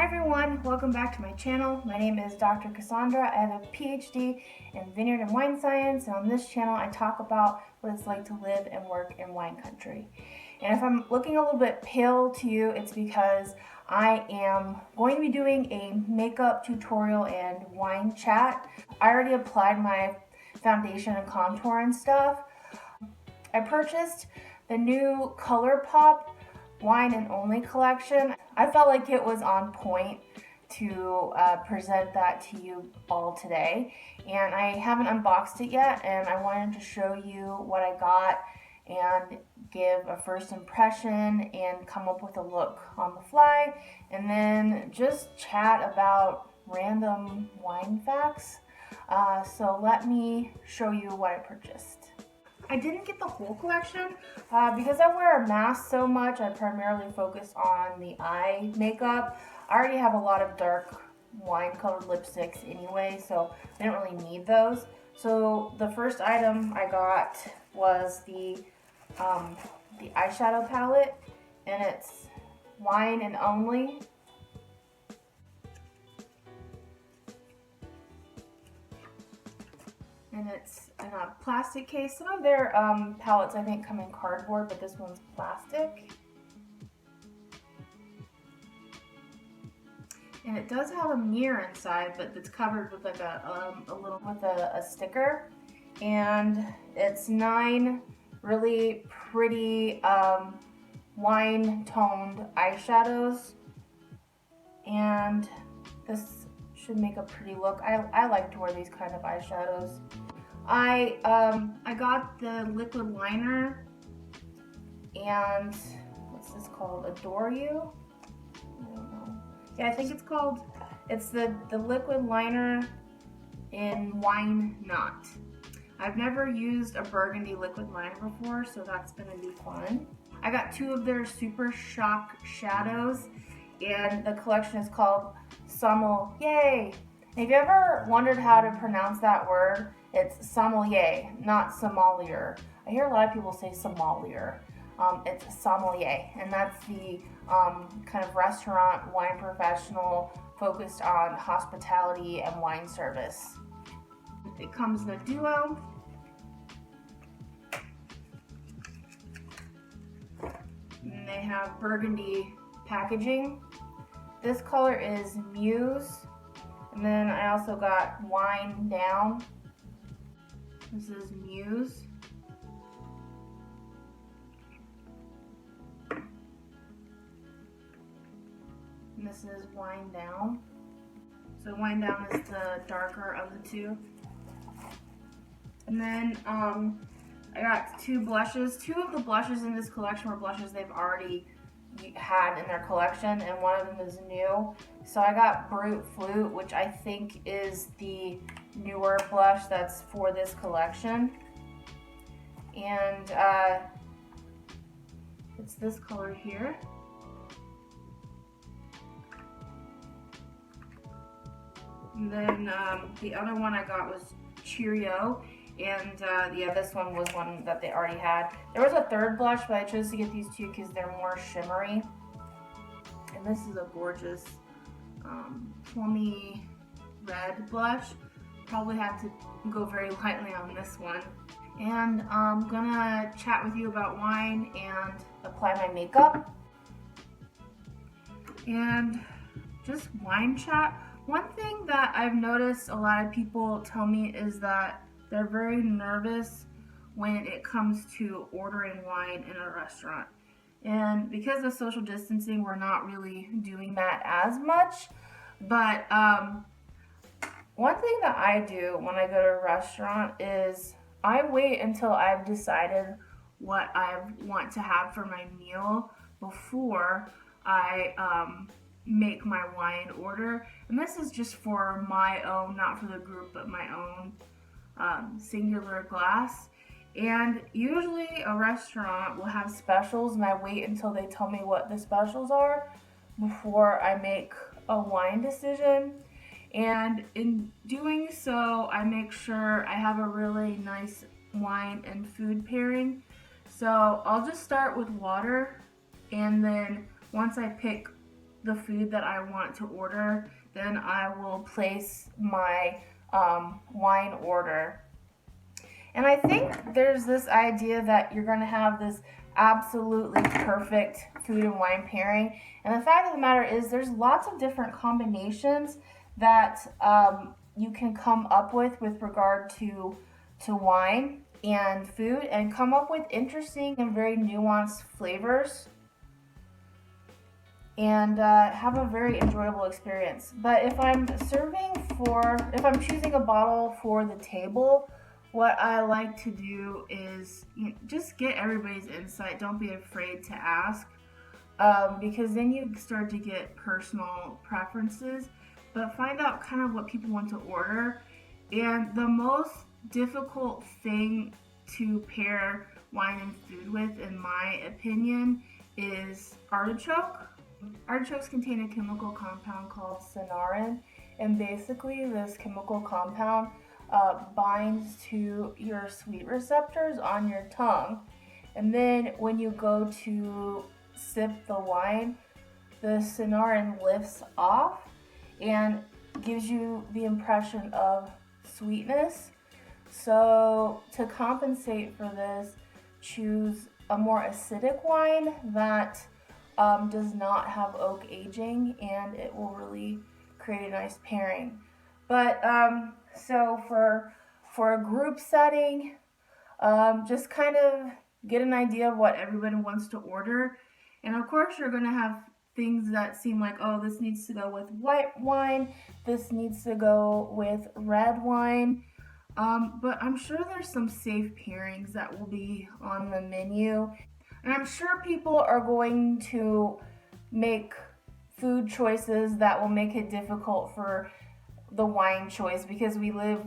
Hi everyone, welcome back to my channel. My name is Dr. Cassandra. I have a PhD in vineyard and wine science, and on this channel I talk about what it's like to live and work in wine country. And if I'm looking a little bit pale to you, it's because I am going to be doing a makeup tutorial and wine chat. I already applied my foundation and contour and stuff. I purchased the new Colourpop wine and only collection. I felt like it was on point to present that to you all today, and I haven't unboxed it yet, and I wanted to show you what I got and give a first impression and come up with a look on the fly, and then just chat about random wine facts. So let me show you what I purchased. I didn't get the whole collection because I wear a mask so much. I primarily focus on the eye makeup. I already have a lot of dark wine colored lipsticks anyway, so I didn't really need those. So the first item I got was the eyeshadow palette, and it's wine and only. And it's in a plastic case. Some of their palettes I think come in cardboard, but this one's plastic. And it does have a mirror inside, but it's covered with like a sticker. And it's 9 really pretty wine toned eyeshadows. And this should make a pretty look. I like to wear these kind of eyeshadows. I got the liquid liner, and what's this called? Adore You? I don't know. Yeah, I think it's the liquid liner in Wine Not. I've never used a burgundy liquid liner before, so that's gonna be fun. I got 2 of their Super Shock shadows, and the collection is called Sommelier. If you ever wondered how to pronounce that word, it's sommelier, not sommelier. I hear a lot of people say sommelier. It's sommelier, and that's the kind of restaurant wine professional focused on hospitality and wine service. It comes in a duo. And they have burgundy packaging. This color is Muse, and then I also got Wine Down. This is Muse. And this is Wine Down. So Wine Down is the darker of the 2. And then I got 2 blushes. 2 of the blushes in this collection were blushes they've already had in their collection, and one of them is new. So I got Brut Flute, which I think is the newer blush that's for this collection, and it's this color here. And then the other one I got was Cheerio, and yeah, this one was one that they already had. There was a 3rd blush, but I chose to get these 2 because they're more shimmery. And this is a gorgeous plummy red blush. Probably have to go very lightly on this one. And I'm gonna chat with you about wine and apply my makeup. And just wine chat. One thing that I've noticed a lot of people tell me is that they're very nervous when it comes to ordering wine in a restaurant. And because of social distancing, we're not really doing that as much. But one thing that I do when I go to a restaurant is I wait until I've decided what I want to have for my meal before I make my wine order. And this is just for my own, not for the group, but my own singular glass. And usually a restaurant will have specials, and I wait until they tell me what the specials are before I make a wine decision. And in doing so, I make sure I have a really nice wine and food pairing. So I'll just start with water, and then once I pick the food that I want to order, then I will place my wine order. And I think there's this idea that you're going to have this absolutely perfect food and wine pairing. And the fact of the matter is, there's lots of different combinations that you can come up with regard to wine and food, and come up with interesting and very nuanced flavors, and have a very enjoyable experience. But if I'm choosing a bottle for the table, what I like to do is just get everybody's insight. Don't be afraid to ask, because then you start to get personal preferences, but find out kind of what people want to order. And the most difficult thing to pair wine and food with, in my opinion, is artichoke. Artichokes contain a chemical compound called sinarin, and basically this chemical compound binds to your sweet receptors on your tongue. And then when you go to sip the wine, the sinarin lifts off and gives you the impression of sweetness. So to compensate for this, choose a more acidic wine that does not have oak aging, and it will really create a nice pairing. But so for a group setting, just kind of get an idea of what everybody wants to order. And of course, you're going to have things that seem like, oh, this needs to go with white wine, this needs to go with red wine. But I'm sure there's some safe pairings that will be on the menu. And I'm sure people are going to make food choices that will make it difficult for the wine choice, because we live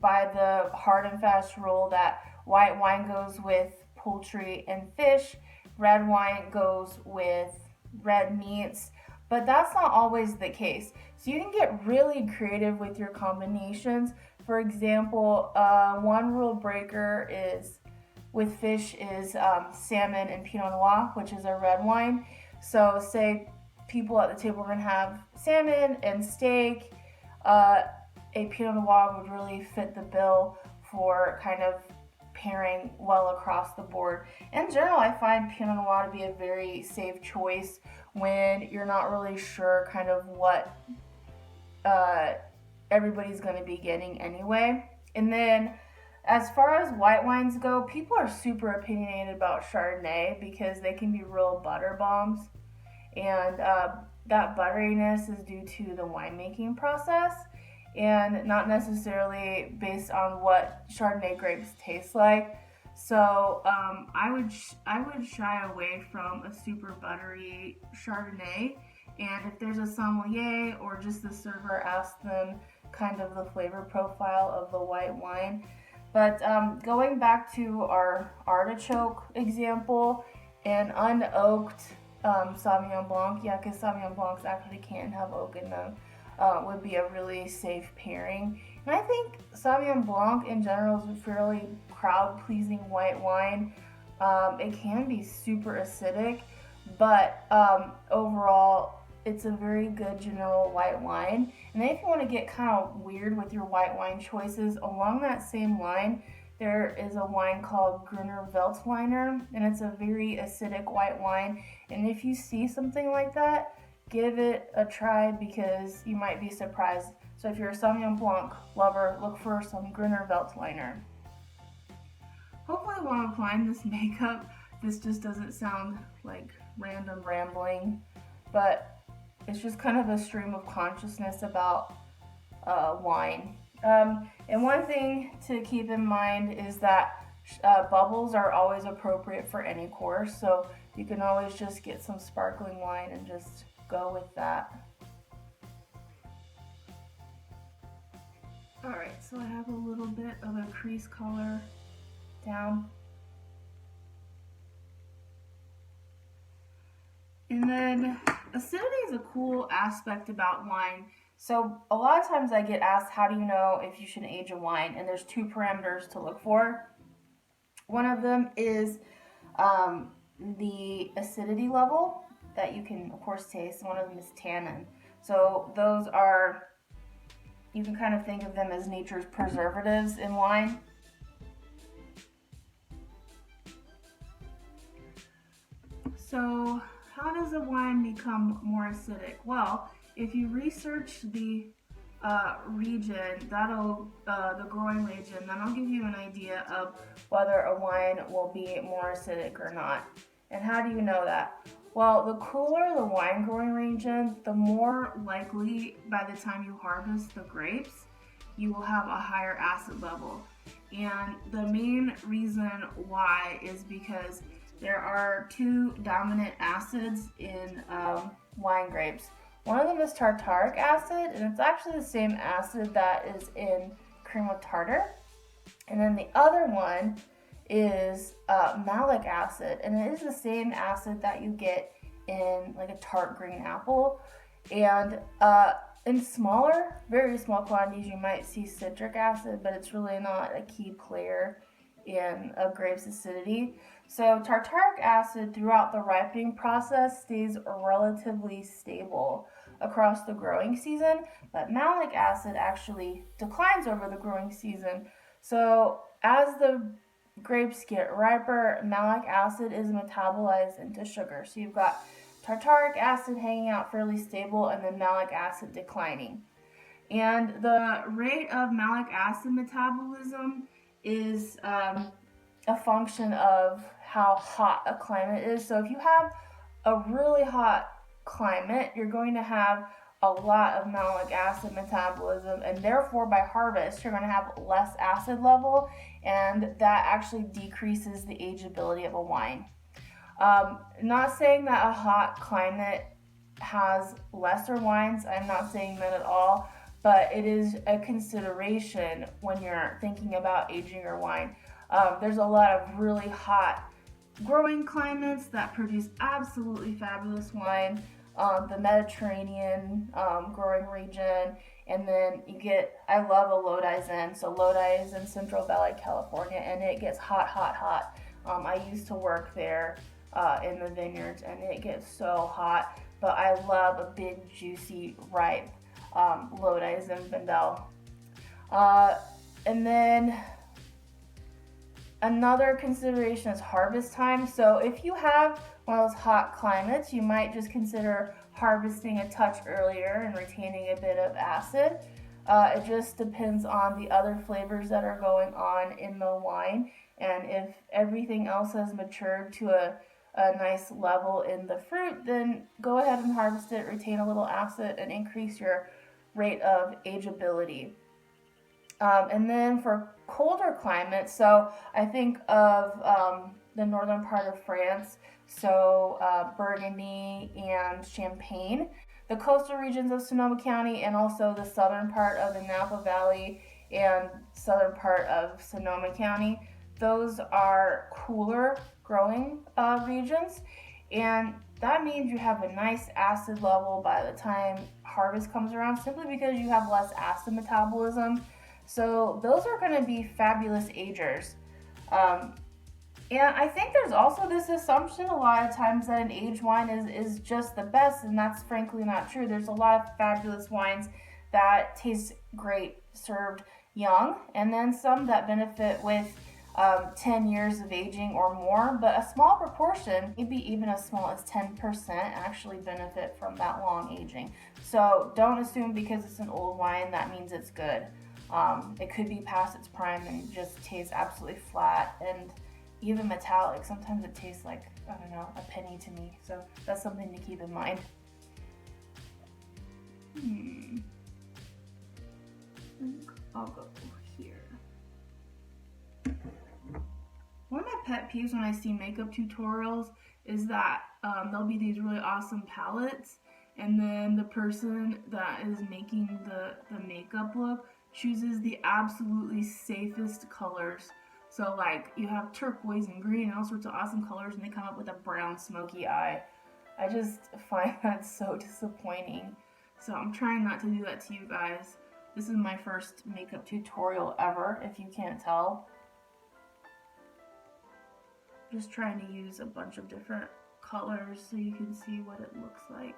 by the hard and fast rule that white wine goes with poultry and fish, red wine goes with red meats, but that's not always the case. So you can get really creative with your combinations. For example, one rule breaker is with fish is salmon and Pinot Noir, which is a red wine. So say people at the table are going to have salmon and steak, a Pinot Noir would really fit the bill for kind of pairing well across the board. In general, I find Pinot Noir to be a very safe choice when you're not really sure kind of what everybody's going to be getting anyway. And then as far as white wines go, people are super opinionated about Chardonnay because they can be real butter bombs. And that butteriness is due to the winemaking process and not necessarily based on what Chardonnay grapes taste like. So I would shy away from a super buttery Chardonnay. And if there's a sommelier or just the server, ask them kind of the flavor profile of the white wine. But going back to our artichoke example, an unoaked Sauvignon Blanc, yeah, because Sauvignon Blancs actually can't have oak in them, would be a really safe pairing. And I think Sauvignon Blanc in general is a fairly crowd-pleasing white wine. It can be super acidic, but overall, it's a very good general white wine. And then if you want to get kind of weird with your white wine choices, along that same line, there is a wine called Gruner Veltliner, and it's a very acidic white wine. And if you see something like that, give it a try because you might be surprised. So if you're a Sauvignon Blanc lover, look for some Gruner Veltliner. Hopefully while I'm applying this makeup, this just doesn't sound like random rambling, but it's just kind of a stream of consciousness about wine. And one thing to keep in mind is that bubbles are always appropriate for any course, so you can always just get some sparkling wine and just go with that. Alright, so I have a little bit of a crease color down. And then acidity is a cool aspect about wine. So a lot of times I get asked, how do you know if you should age a wine? And there's two parameters to look for. One of them is the acidity level, that you can of course taste. One of them is tannin. So those are, you can kind of think of them as nature's preservatives in wine. So how does a wine become more acidic? Well, if you research the region, the growing region, that'll give you an idea of whether a wine will be more acidic or not. And how do you know that? Well, the cooler the wine growing region, the more likely by the time you harvest the grapes, you will have a higher acid level. And the main reason why is because there are two dominant acids in wine grapes. One of them is tartaric acid, and it's actually the same acid that is in cream of tartar. And then the other one is malic acid, and it is the same acid that you get in like a tart green apple. And in smaller, very small quantities, you might see citric acid, but it's really not a key player in a grape's acidity. So tartaric acid throughout the ripening process stays relatively stable across the growing season, but malic acid actually declines over the growing season. So as the grapes get riper, malic acid is metabolized into sugar. So you've got tartaric acid hanging out fairly stable and then malic acid declining. And the rate of malic acid metabolism is a function of how hot a climate is. So if you have a really hot climate, you're going to have a lot of malic acid metabolism, and therefore by harvest you're going to have less acid level, and that actually decreases the ageability of a wine. Not saying that a hot climate has lesser wines, I'm not saying that at all, but it is a consideration when you're thinking about aging your wine. There's a lot of really hot growing climates that produce absolutely fabulous wine. The Mediterranean growing region, and then you get, I love a Lodi Zen. So Lodi is in Central Valley, California, and it gets hot, hot, hot. I used to work there in the vineyards, and it gets so hot, but I love a big, juicy, ripe Lodi Zinfandel. And then another consideration is harvest time. So if you have one of those hot climates, you might just consider harvesting a touch earlier and retaining a bit of acid. It just depends on the other flavors that are going on in the wine, and if everything else has matured to a nice level in the fruit, then go ahead and harvest it, retain a little acid, and increase your rate of ageability. And then for colder climates, so I think of the northern part of France, so Burgundy and Champagne, the coastal regions of Sonoma County, and also the southern part of the Napa Valley and southern part of Sonoma County. Those are cooler growing regions, and that means you have a nice acid level by the time harvest comes around, simply because you have less acid metabolism. So those are going to be fabulous agers. And I think there's also this assumption a lot of times that an aged wine is just the best, and that's frankly not true. There's a lot of fabulous wines that taste great served young, and then some that benefit with 10 years of aging or more, but a small proportion, maybe even as small as 10%, actually benefit from that long aging. So don't assume because it's an old wine that means it's good. It could be past its prime and just tastes absolutely flat and even metallic. Sometimes it tastes like, I don't know, a penny to me. So that's something to keep in mind. I think I'll go here. One of my pet peeves when I see makeup tutorials is that there'll be these really awesome palettes, and then the person that is making the makeup look chooses the absolutely safest colors. So like you have turquoise and green and all sorts of awesome colors, and they come up with a brown smoky eye. I just find that so disappointing. So I'm trying not to do that to you guys. This is my first makeup tutorial ever, if you can't tell. Just trying to use a bunch of different colors so you can see what it looks like.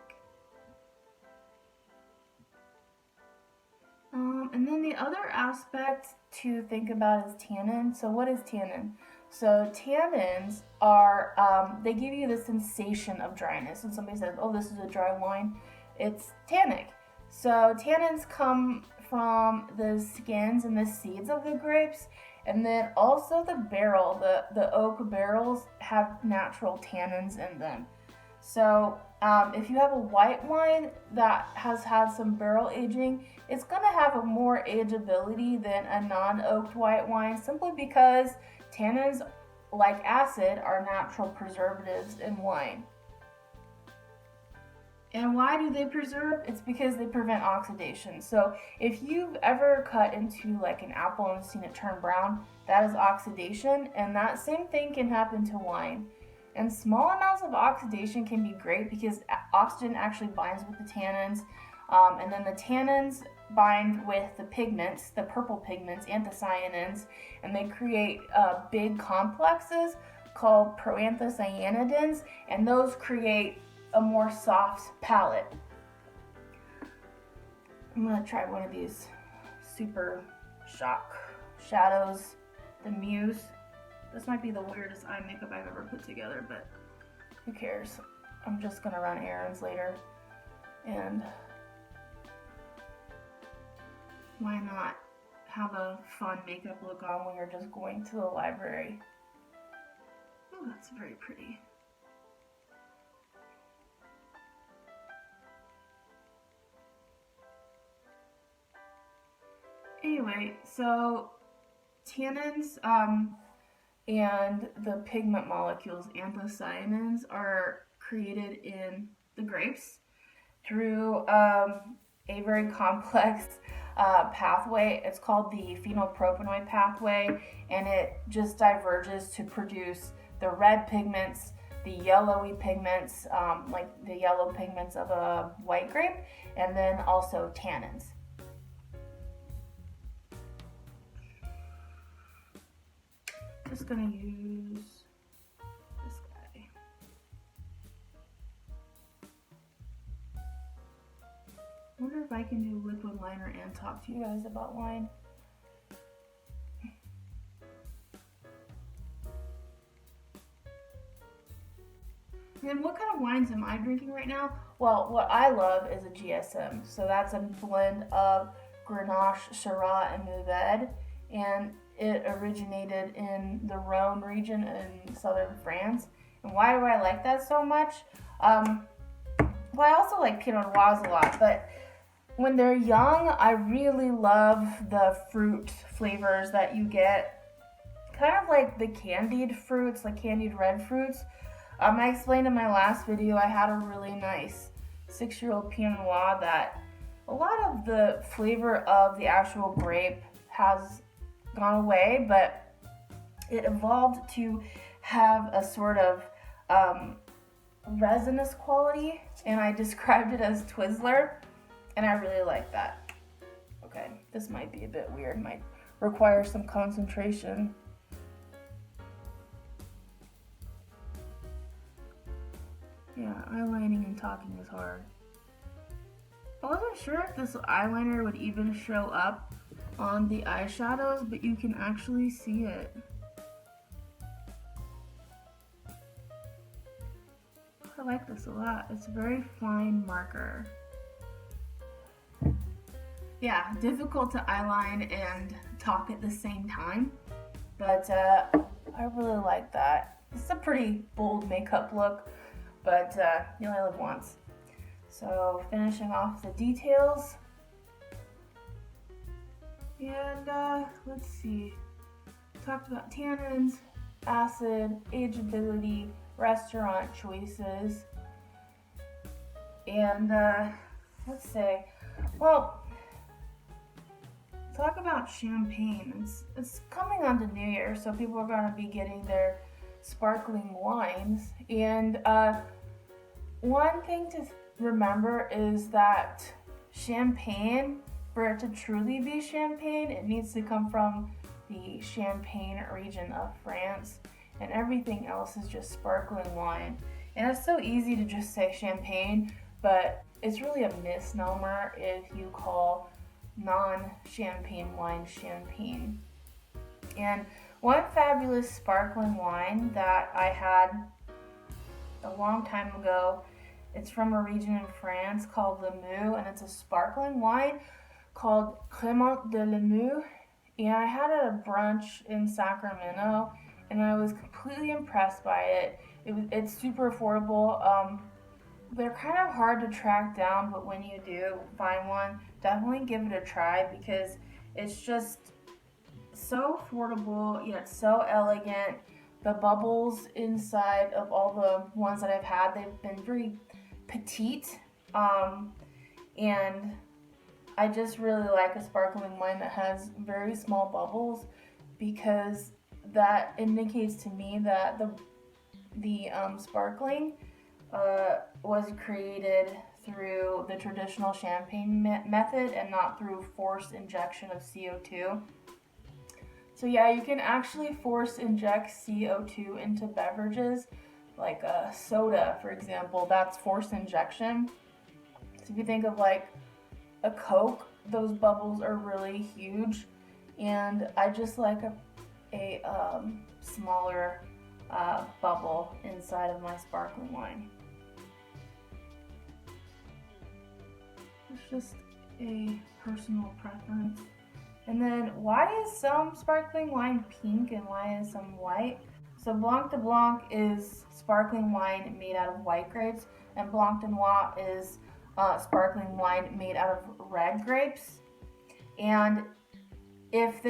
And then the other aspect to think about is tannin. So what is tannin? So tannins are, they give you the sensation of dryness. When somebody says, oh, this is a dry wine, it's tannic. So tannins come from the skins and the seeds of the grapes, and then also the barrel, the oak barrels have natural tannins in them. So if you have a white wine that has had some barrel aging, it's going to have a more ageability than a non-oaked white wine, simply because tannins, like acid, are natural preservatives in wine. And why do they preserve? It's because they prevent oxidation. So if you've ever cut into like an apple and seen it turn brown, that is oxidation, and that same thing can happen to wine. And small amounts of oxidation can be great because oxygen actually binds with the tannins, and then the tannins bind with the pigments, the purple pigments, anthocyanins, and they create big complexes called proanthocyanidins, and those create a more soft palette. I'm going to try one of these Super Shock shadows, the Muse. This might be the weirdest eye makeup I've ever put together, but who cares? I'm just going to run errands later, and why not have a fun makeup look on when you're just going to the library? Oh, that's very pretty. Anyway, so tannins and the pigment molecules, anthocyanins, are created in the grapes through a very complex pathway. It's called the phenylpropanoid pathway, and it just diverges to produce the red pigments, the yellowy pigments, like the yellow pigments of a white grape, and then also tannins. Just gonna use this guy. I wonder if I can do liquid liner and talk to you guys about wine. And what kind of wines am I drinking right now? Well, what I love is a GSM. So that's a blend of Grenache, Syrah, and Mourvedre, and it originated in the Rhone region in southern France. And why do I like that so much? Well, I also like Pinot Noirs a lot, but when they're young, I really love the fruit flavors that you get. Kind of like the candied fruits, like candied red fruits. I explained in my last video I had a really nice 6-year-old Pinot Noir that a lot of the flavor of the actual grape has gone away, but it evolved to have a sort of resinous quality, and I described it as Twizzler, and I really like that. Okay, this might be a bit weird, might require some concentration. Yeah, eyelining and talking is hard. I wasn't sure if this eyeliner would even show up on the eyeshadows, but you can actually see it. I like this a lot. It's a very fine marker. Yeah, difficult to eyeline and talk at the same time, but I really like that. It's a pretty bold makeup look, but you only live once. So finishing off the details. And let's see, talked about tannins, acid, ageability, restaurant choices, and let's say, well, talk about champagne. It's coming on to New Year, so people are going to be getting their sparkling wines, and one thing to remember is that champagne, for it to truly be champagne, it needs to come from the Champagne region of France, and everything else is just sparkling wine. And it's so easy to just say champagne, but it's really a misnomer if you call non-champagne wine champagne. And one fabulous sparkling wine that I had a long time ago, it's from a region in France called Limoux, and it's a sparkling wine called Cremant de Limoux. And I had it at a brunch in Sacramento, and I was completely impressed by it. It's super affordable. They're kind of hard to track down, but when you do find one, definitely give it a try because it's just so affordable yet so elegant. The bubbles inside of all the ones that I've had, they've been very petite, and I just really like a sparkling wine that has very small bubbles because that indicates to me that the sparkling was created through the traditional champagne method and not through forced injection of CO2. So yeah, you can actually force inject CO2 into beverages, like a soda, for example. That's forced injection. So if you think of like a Coke, those bubbles are really huge, and I just like a smaller bubble inside of my sparkling wine. It's just a personal preference. And then why is some sparkling wine pink and why is some white? So Blanc de Blanc is sparkling wine made out of white grapes, and Blanc de Noir is sparkling wine made out of red grapes. And if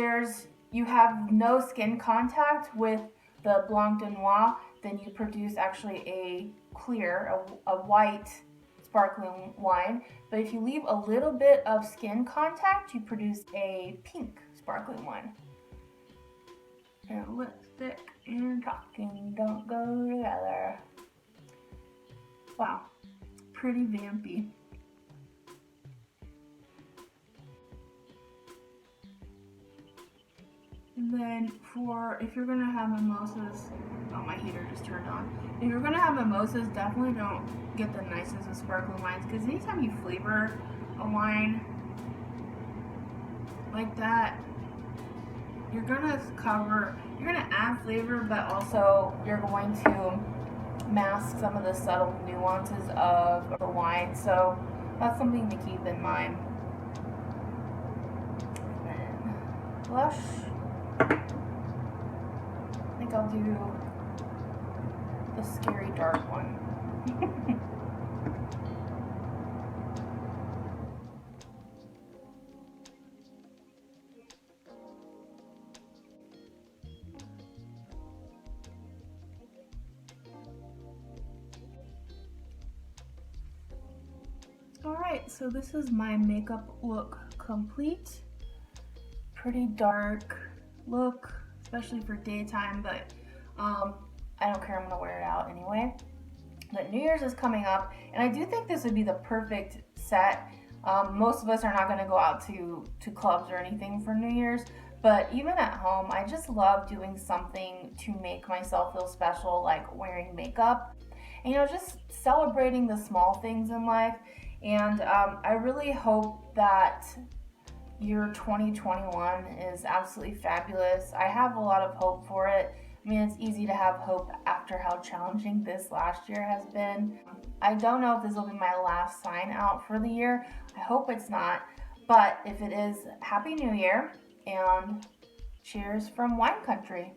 you have no skin contact with the Blanc de Noir, then you produce actually a clear, a white sparkling wine. But if you leave a little bit of skin contact, you produce a pink sparkling wine. And lipstick and talking don't go together. Wow, pretty vampy. And then if you're gonna have mimosas, oh, my heater just turned on. If you're gonna have mimosas, definitely don't get the nicest of sparkling wines, because anytime you flavor a wine like that, you're gonna add flavor, but also you're going to mask some of the subtle nuances of a wine. So that's something to keep in mind. And then blush. I think I'll do the scary dark one. Alright, so this is my makeup look complete. Pretty dark look, especially for daytime, but I don't care, I'm gonna wear it out anyway. But New Year's is coming up, and I do think this would be the perfect set. Most of us are not gonna go out to clubs or anything for New Year's, but even at home, I just love doing something to make myself feel special, like wearing makeup. And just celebrating the small things in life. And I really hope that year 2021 is absolutely fabulous. I have a lot of hope for it. I mean, it's easy to have hope after how challenging this last year has been. I don't know if this will be my last sign out for the year. I hope it's not. But if it is, Happy New Year and cheers from wine country.